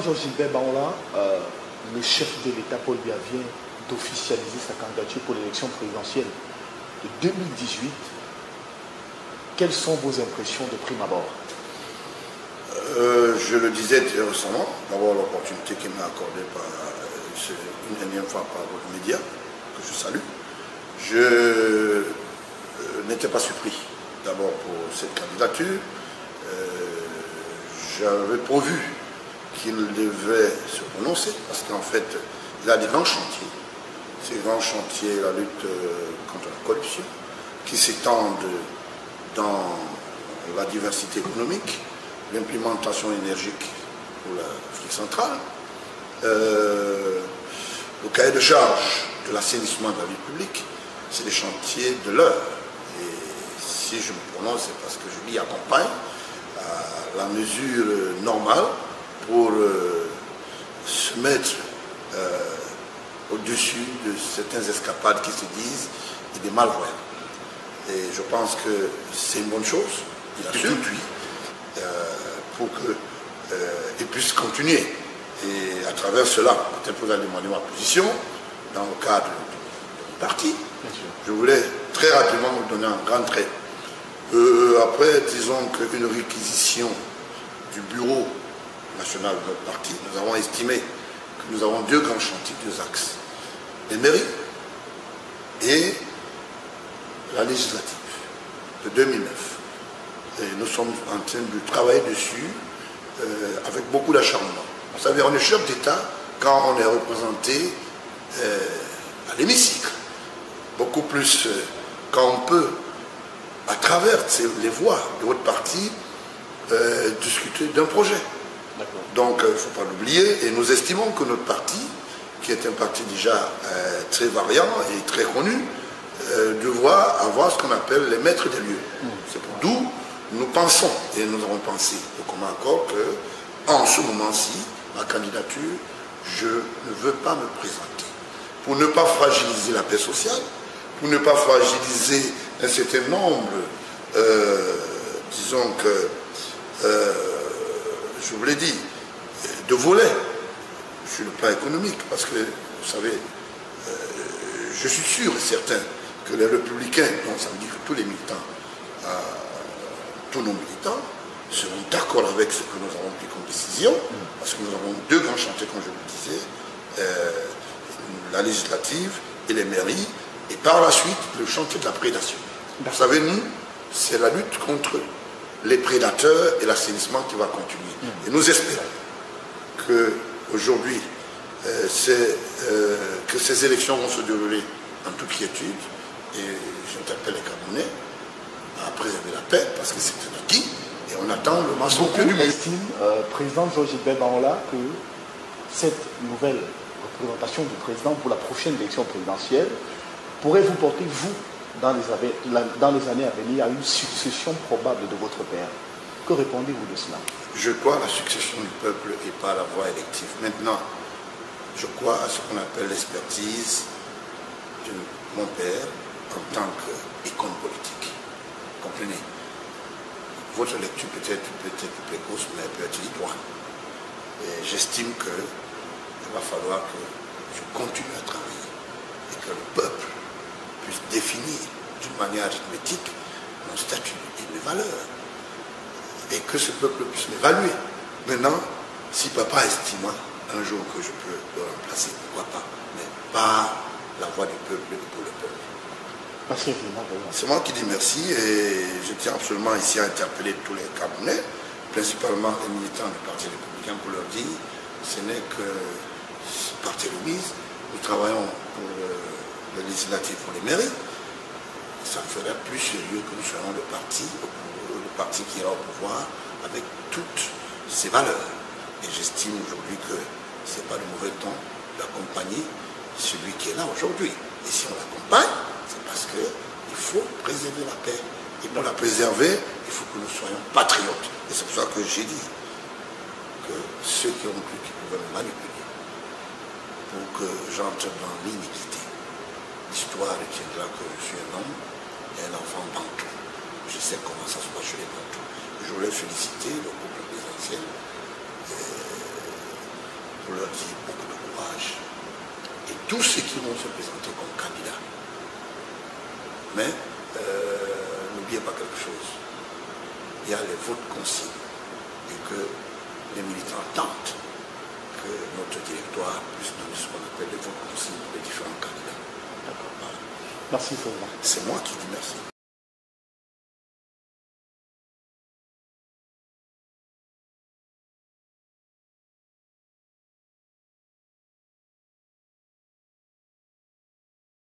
Georges-Gilbert Baola, le chef de l'État Paul Biya vient d'officialiser sa candidature pour l'élection présidentielle de 2018. Quelles sont vos impressions de prime abord? Je le disais très récemment, d'abord l'opportunité qui m'est accordée par, une énième fois par votre média, que je salue. Je n'étais pas surpris d'abord pour cette candidature. J'avais prévu qu'il devait se prononcer parce qu'en fait, il a des grands chantiers. Ces grands chantiers, la lutte contre la corruption, qui s'étendent dans la diversité économique, l'implémentation énergique pour l'Afrique centrale, le cahier de charge de l'assainissement de la vie publique, c'est des chantiers de l'heure. Et si je me prononce, c'est parce que je m'y accompagne à la mesure normale pour se mettre au-dessus de certaines escapades qui se disent et des malvoyants. Et je pense que c'est une bonne chose, il a su pour qu'il puisse continuer. Et à travers cela, peut-être vous allez demander ma position dans le cadre du parti. Je voulais très rapidement vous donner un grand trait. Après, disons qu'une réquisition du bureau national de notre parti, nous avons estimé que nous avons deux grands chantiers, deux axes. Les mairies et la législative de 2009. Et nous sommes en train de travailler dessus avec beaucoup d'acharnement. Vous savez, on est chef d'État quand on est représenté à l'hémicycle. Beaucoup plus quand on peut, à travers les voix de votre parti, discuter d'un projet. Donc, il ne faut pas l'oublier. Et nous estimons que notre parti, qui est un parti déjà très variant et très connu, doit avoir ce qu'on appelle les maîtres des lieux. C'est pour d'où nous pensons, et nous avons pensé au commun accord, qu'en ce moment-ci, ma candidature, je ne veux pas me présenter. Pour ne pas fragiliser la paix sociale, pour ne pas fragiliser un certain nombre, disons que, je vous l'ai dit, de volets sur le plan économique, parce que, vous savez, je suis sûr et certain que les républicains, donc ça veut dire que tous les militants, tous nos militants, seront d'accord avec ce que nous avons pris comme décision, parce que nous avons deux grands chantiers, comme je vous le disais, la législative et les mairies, et par la suite, le chantier de la prédation. Vous savez, nous, c'est la lutte contre les prédateurs et l'assainissement qui va continuer. Et nous espérons qu'aujourd'hui, que ces élections vont se dérouler en toute quiétude, et j'interpelle les Camerounais à préserver la paix, parce que c'est un acquis, et on attend le massacre du monde. Estime, président Georges-Gilbert Baola, que cette nouvelle représentation du président pour la prochaine élection présidentielle pourrait vous porter, vous, dans les années à venir, à une succession probable de votre père. Que répondez-vous de cela? Je crois à la succession du peuple et pas à la voie élective. Maintenant, je crois à ce qu'on appelle l'expertise de mon père en tant qu'icône politique. Comprenez? Votre lecture peut-être précoce, mais peut être libre. Et j'estime qu'il va falloir que je continue à travailler et que le peuple puisse définir d'une manière arithmétique mon statut et mes valeurs. Et que ce peuple puisse m'évaluer. Maintenant, si papa estime un jour que je peux le remplacer, pourquoi pas, mais pas la voix du peuple et pour le peuple. C'est moi qui dis merci et je tiens absolument ici à interpeller tous les Camerounais, principalement les militants du Parti républicain, pour leur dire ce n'est que parti remise. Nous travaillons pour le législatif, pour les mairies. Ça ferait plus sérieux que nous soyons le parti qui ira au pouvoir avec toutes ses valeurs. Et j'estime aujourd'hui que ce n'est pas le mauvais temps d'accompagner celui qui est là aujourd'hui. Et si on l'accompagne, c'est parce qu'il faut préserver la paix. Et pour la préserver, il faut que nous soyons patriotes. Et c'est pour ça que j'ai dit que ceux qui ont cru qu'ils pouvaient me manipuler pour que j'entre dans l'iniquité. L'histoire retiendra que je suis un homme et un enfant bantou. Je sais comment ça se passe chez les bantous. Je voulais féliciter le couple présidentiel pour leur dire beaucoup de courage. Et tous ceux qui vont se présenter comme candidats. Mais n'oubliez pas quelque chose. Il y a les votes consignes et que les militants tentent que notre directoire puisse donner ce qu'on appelle les votes consignes pour les différents candidats. D'accord. Voilà. Merci, Frédéric. C'est moi qui dis merci.